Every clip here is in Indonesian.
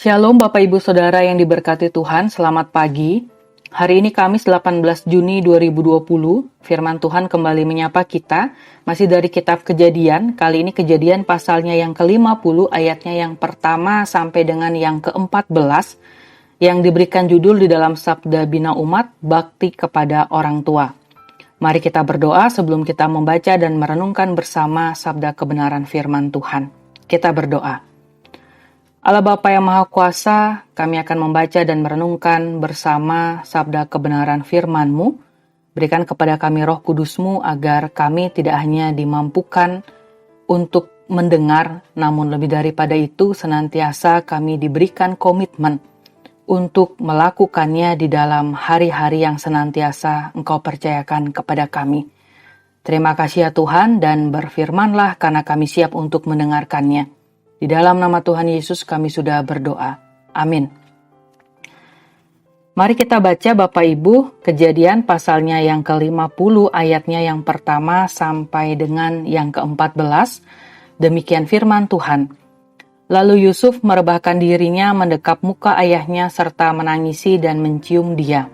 Shalom Bapak Ibu Saudara yang diberkati Tuhan, selamat pagi. Hari ini Kamis 18 Juni 2020, firman Tuhan kembali menyapa kita, masih dari kitab Kejadian, kali ini Kejadian pasalnya yang ke-50, ayatnya yang pertama sampai dengan yang ke-14, yang diberikan judul di dalam Sabda Bina Umat, Bakti kepada Orang Tua. Mari kita berdoa sebelum kita membaca dan merenungkan bersama sabda kebenaran firman Tuhan. Kita berdoa. Allah Bapa yang Maha Kuasa, kami akan membaca dan merenungkan bersama sabda kebenaran firman-Mu. Berikan kepada kami roh kudus-Mu agar kami tidak hanya dimampukan untuk mendengar, namun lebih daripada itu senantiasa kami diberikan komitmen untuk melakukannya di dalam hari-hari yang senantiasa Engkau percayakan kepada kami. Terima kasih ya Tuhan, dan berfirmanlah karena kami siap untuk mendengarkannya. Di dalam nama Tuhan Yesus kami sudah berdoa. Amin. Mari kita baca Bapak Ibu, Kejadian pasalnya yang ke-50, ayatnya yang pertama sampai dengan yang ke-14. Demikian firman Tuhan. Lalu Yusuf merebahkan dirinya mendekap muka ayahnya serta menangisi dan mencium dia.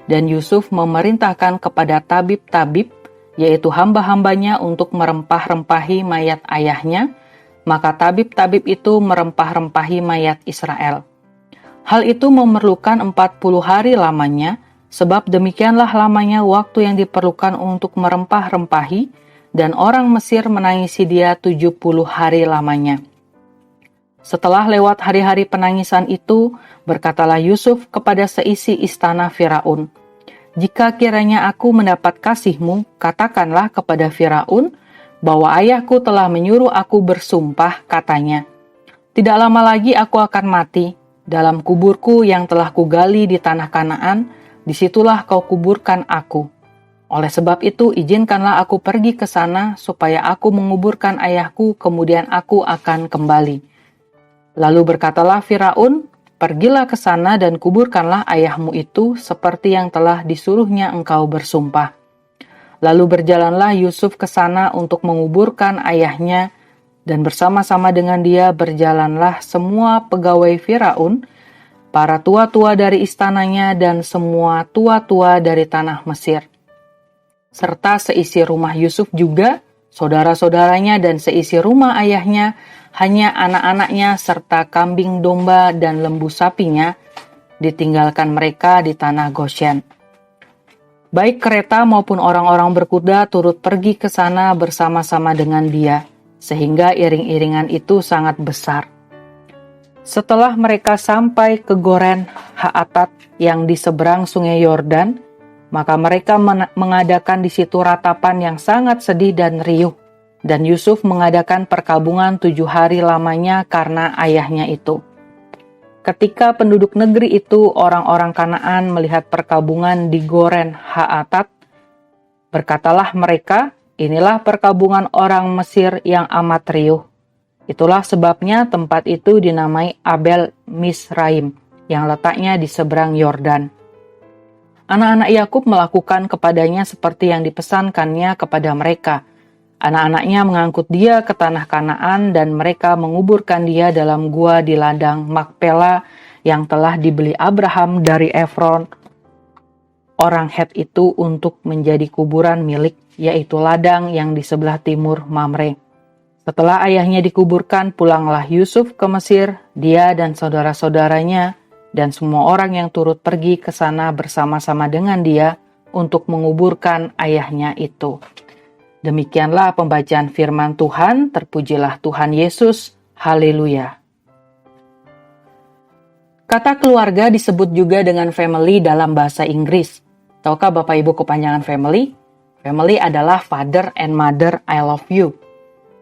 Dan Yusuf memerintahkan kepada tabib-tabib, yaitu hamba-hambanya untuk merempah-rempahi mayat ayahnya. Maka tabib-tabib itu merempah-rempahi mayat Israel. Hal itu memerlukan 40 hari lamanya, sebab demikianlah lamanya waktu yang diperlukan untuk merempah-rempahi, dan orang Mesir menangisi dia 70 hari lamanya. Setelah lewat hari-hari penangisan itu, berkatalah Yusuf kepada seisi istana Firaun, "Jika kiranya aku mendapat kasih-Mu, katakanlah kepada Firaun, bahwa ayahku telah menyuruh aku bersumpah," katanya. "Tidak lama lagi aku akan mati. Dalam kuburku yang telah kugali di tanah Kanaan, disitulah kau kuburkan aku. Oleh sebab itu, izinkanlah aku pergi ke sana, supaya aku menguburkan ayahku, kemudian aku akan kembali." Lalu berkatalah Firaun, "Pergilah ke sana dan kuburkanlah ayahmu itu, seperti yang telah disuruhnya engkau bersumpah." Lalu berjalanlah Yusuf ke sana untuk menguburkan ayahnya, dan bersama-sama dengan dia berjalanlah semua pegawai Firaun, para tua-tua dari istananya dan semua tua-tua dari tanah Mesir. Serta seisi rumah Yusuf juga, saudara-saudaranya dan seisi rumah ayahnya, hanya anak-anaknya serta kambing domba dan lembu sapinya, ditinggalkan mereka di tanah Goshen. Baik kereta maupun orang-orang berkuda turut pergi ke sana bersama-sama dengan dia, sehingga iring-iringan itu sangat besar. Setelah mereka sampai ke Goren Haatat yang di seberang sungai Yordan, maka mereka mengadakan di situ ratapan yang sangat sedih dan riuh, dan Yusuf mengadakan perkabungan 7 hari lamanya karena ayahnya itu. Ketika penduduk negeri itu, orang-orang Kanaan melihat perkabungan di Goren Haatat, berkatalah mereka, "Inilah perkabungan orang Mesir yang amat riuh." Itulah sebabnya tempat itu dinamai Abel Misraim, yang letaknya di seberang Yordan. Anak-anak Yakub melakukan kepadanya seperti yang dipesankannya kepada mereka. Anak-anaknya mengangkut dia ke tanah Kanaan, dan mereka menguburkan dia dalam gua di ladang Makpela yang telah dibeli Abraham dari Efron, orang Het itu, untuk menjadi kuburan milik, yaitu ladang yang di sebelah timur Mamre. Setelah ayahnya dikuburkan, pulanglah Yusuf ke Mesir, dia dan saudara-saudaranya, dan semua orang yang turut pergi ke sana bersama-sama dengan dia untuk menguburkan ayahnya itu. Demikianlah pembacaan firman Tuhan, terpujilah Tuhan Yesus, haleluya. Kata keluarga disebut juga dengan family dalam bahasa Inggris. Tahukah Bapak Ibu kepanjangan family? Family adalah father and mother, I love you.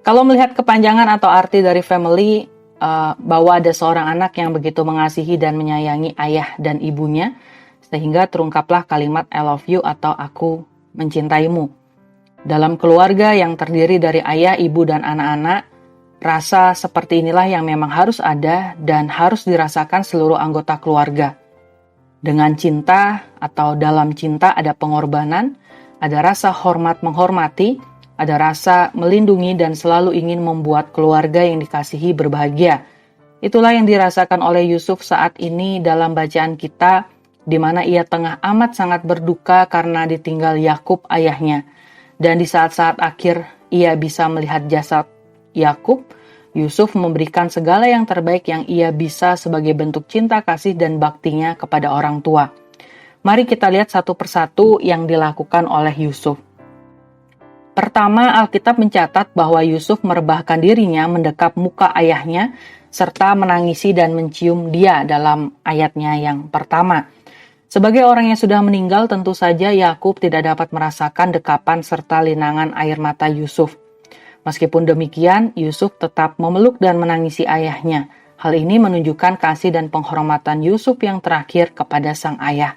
Kalau melihat kepanjangan atau arti dari family, bahwa ada seorang anak yang begitu mengasihi dan menyayangi ayah dan ibunya, sehingga terungkaplah kalimat I love you atau aku mencintaimu. Dalam keluarga yang terdiri dari ayah, ibu, dan anak-anak, rasa seperti inilah yang memang harus ada dan harus dirasakan seluruh anggota keluarga. Dengan cinta atau dalam cinta ada pengorbanan, ada rasa hormat menghormati, ada rasa melindungi dan selalu ingin membuat keluarga yang dikasihi berbahagia. Itulah yang dirasakan oleh Yusuf saat ini dalam bacaan kita, di mana ia tengah amat sangat berduka karena ditinggal Yakub ayahnya. Dan di saat-saat akhir ia bisa melihat jasad Yakub, Yusuf memberikan segala yang terbaik yang ia bisa sebagai bentuk cinta kasih dan baktinya kepada orang tua. Mari kita lihat satu persatu yang dilakukan oleh Yusuf. Pertama, Alkitab mencatat bahwa Yusuf merebahkan dirinya mendekap muka ayahnya serta menangisi dan mencium dia dalam ayatnya yang pertama. Sebagai orang yang sudah meninggal, tentu saja Yakub tidak dapat merasakan dekapan serta linangan air mata Yusuf. Meskipun demikian, Yusuf tetap memeluk dan menangisi ayahnya. Hal ini menunjukkan kasih dan penghormatan Yusuf yang terakhir kepada sang ayah.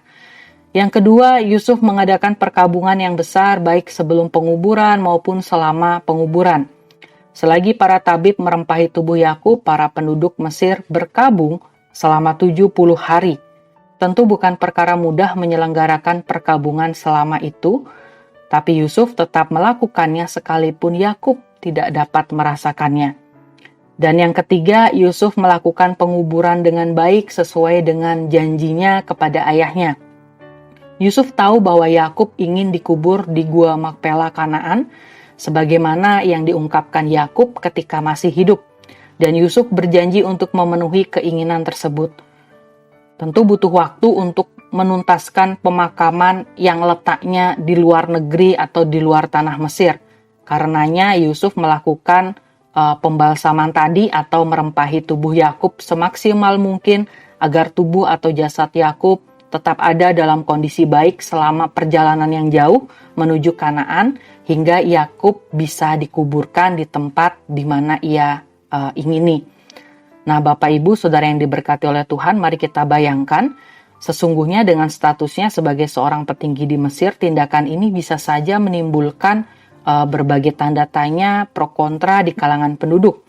Yang kedua, Yusuf mengadakan perkabungan yang besar baik sebelum penguburan maupun selama penguburan. Selagi para tabib merempahi tubuh Yakub, para penduduk Mesir berkabung selama 70 hari. Tentu bukan perkara mudah menyelenggarakan perkabungan selama itu, tapi Yusuf tetap melakukannya sekalipun Yakub tidak dapat merasakannya. Dan yang ketiga, Yusuf melakukan penguburan dengan baik sesuai dengan janjinya kepada ayahnya. Yusuf tahu bahwa Yakub ingin dikubur di Gua Makpela Kanaan, sebagaimana yang diungkapkan Yakub ketika masih hidup, dan Yusuf berjanji untuk memenuhi keinginan tersebut. Tentu butuh waktu untuk menuntaskan pemakaman yang letaknya di luar negeri atau di luar tanah Mesir. Karenanya Yusuf melakukan pembalsaman tadi atau merempahi tubuh Yakub semaksimal mungkin agar tubuh atau jasad Yakub tetap ada dalam kondisi baik selama perjalanan yang jauh menuju Kanaan hingga Yakub bisa dikuburkan di tempat di mana ia ingini. Nah, Bapak Ibu, Saudara yang diberkati oleh Tuhan, mari kita bayangkan sesungguhnya dengan statusnya sebagai seorang petinggi di Mesir, tindakan ini bisa saja menimbulkan berbagai tanda tanya pro kontra di kalangan penduduk.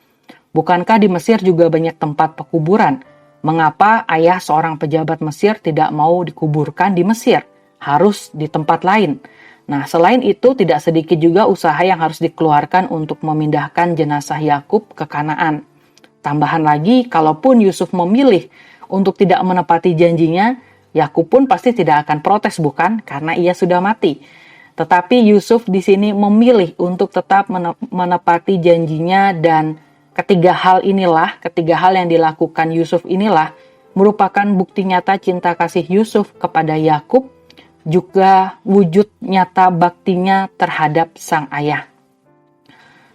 Bukankah di Mesir juga banyak tempat pekuburan? Mengapa ayah seorang pejabat Mesir tidak mau dikuburkan di Mesir? Harus di tempat lain. Nah, selain itu tidak sedikit juga usaha yang harus dikeluarkan untuk memindahkan jenazah Yakub ke Kanaan. Tambahan lagi, kalaupun Yusuf memilih untuk tidak menepati janjinya, Yakub pun pasti tidak akan protes, bukan? Karena ia sudah mati. Tetapi Yusuf di sini memilih untuk tetap menepati janjinya, dan ketiga hal yang dilakukan Yusuf inilah merupakan bukti nyata cinta kasih Yusuf kepada Yakub, juga wujud nyata baktinya terhadap sang ayah.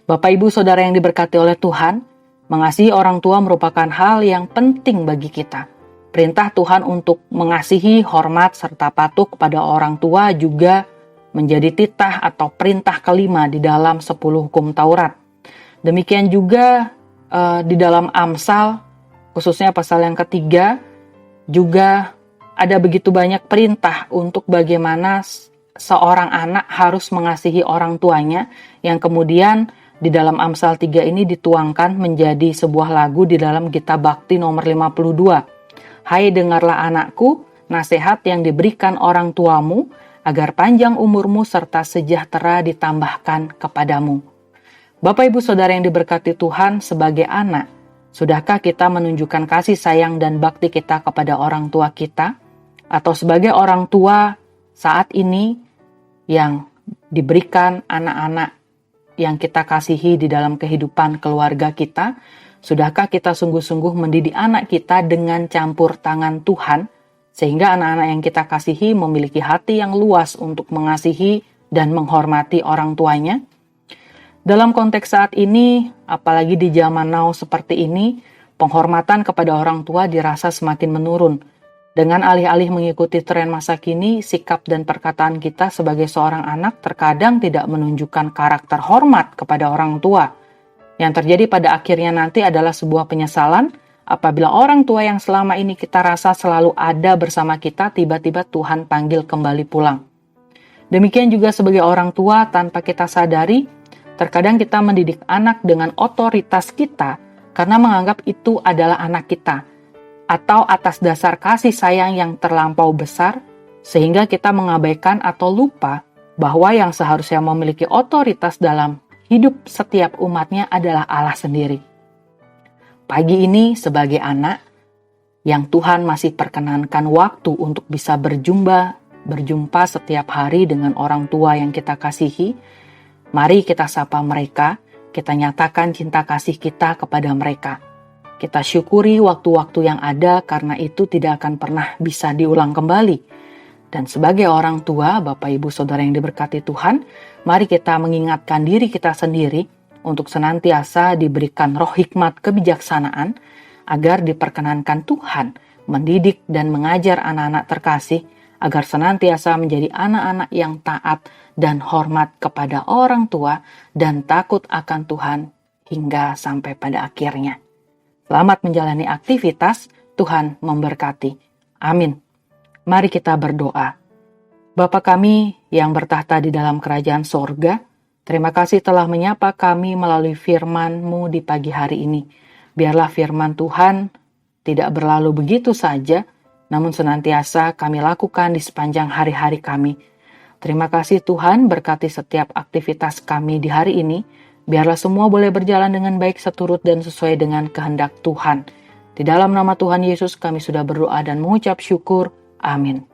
Bapak Ibu Saudara yang diberkati oleh Tuhan, mengasihi orang tua merupakan hal yang penting bagi kita. Perintah Tuhan untuk mengasihi, hormat, serta patuh kepada orang tua juga menjadi titah atau perintah kelima di dalam 10 hukum Taurat. Demikian juga di dalam Amsal, khususnya pasal yang ketiga, juga ada begitu banyak perintah untuk bagaimana seorang anak harus mengasihi orang tuanya, yang kemudian di dalam Amsal 3 ini dituangkan menjadi sebuah lagu di dalam Kitab Bakti nomor 52. Hai dengarlah anakku, nasihat yang diberikan orang tuamu, agar panjang umurmu serta sejahtera ditambahkan kepadamu. Bapak Ibu Saudara yang diberkati Tuhan, sebagai anak, sudahkah kita menunjukkan kasih sayang dan bakti kita kepada orang tua kita? Atau sebagai orang tua saat ini yang diberikan anak-anak yang kita kasihi di dalam kehidupan keluarga kita, sudahkah kita sungguh-sungguh mendidik anak kita dengan campur tangan Tuhan, sehingga anak-anak yang kita kasihi memiliki hati yang luas untuk mengasihi dan menghormati orang tuanya? Dalam konteks saat ini, apalagi di zaman now seperti ini, penghormatan kepada orang tua dirasa semakin menurun. Dengan alih-alih mengikuti tren masa kini, sikap dan perkataan kita sebagai seorang anak terkadang tidak menunjukkan karakter hormat kepada orang tua. Yang terjadi pada akhirnya nanti adalah sebuah penyesalan apabila orang tua yang selama ini kita rasa selalu ada bersama kita, tiba-tiba Tuhan panggil kembali pulang. Demikian juga sebagai orang tua, tanpa kita sadari, terkadang kita mendidik anak dengan otoritas kita karena menganggap itu adalah anak kita, atau atas dasar kasih sayang yang terlampau besar, sehingga kita mengabaikan atau lupa bahwa yang seharusnya memiliki otoritas dalam hidup setiap umatnya adalah Allah sendiri. pagi ini sebagai anak yang Tuhan masih perkenankan waktu untuk bisa berjumpa setiap hari dengan orang tua yang kita kasihi, mari kita sapa mereka, kita nyatakan cinta kasih kita kepada mereka. Kita syukuri waktu-waktu yang ada karena itu tidak akan pernah bisa diulang kembali. Dan sebagai orang tua, Bapak Ibu Saudara yang diberkati Tuhan, mari kita mengingatkan diri kita sendiri untuk senantiasa diberikan roh hikmat kebijaksanaan agar diperkenankan Tuhan mendidik dan mengajar anak-anak terkasih agar senantiasa menjadi anak-anak yang taat dan hormat kepada orang tua dan takut akan Tuhan hingga sampai pada akhirnya. Selamat menjalani aktivitas, Tuhan memberkati. Amin. Mari kita berdoa. Bapa kami yang bertahta di dalam kerajaan sorga, terima kasih telah menyapa kami melalui firman-Mu di pagi hari ini. Biarlah firman Tuhan tidak berlalu begitu saja, namun senantiasa kami lakukan di sepanjang hari-hari kami. Terima kasih Tuhan, berkati setiap aktivitas kami di hari ini. Biarlah semua boleh berjalan dengan baik seturut dan sesuai dengan kehendak Tuhan. Di dalam nama Tuhan Yesus kami sudah berdoa dan mengucap syukur. Amin.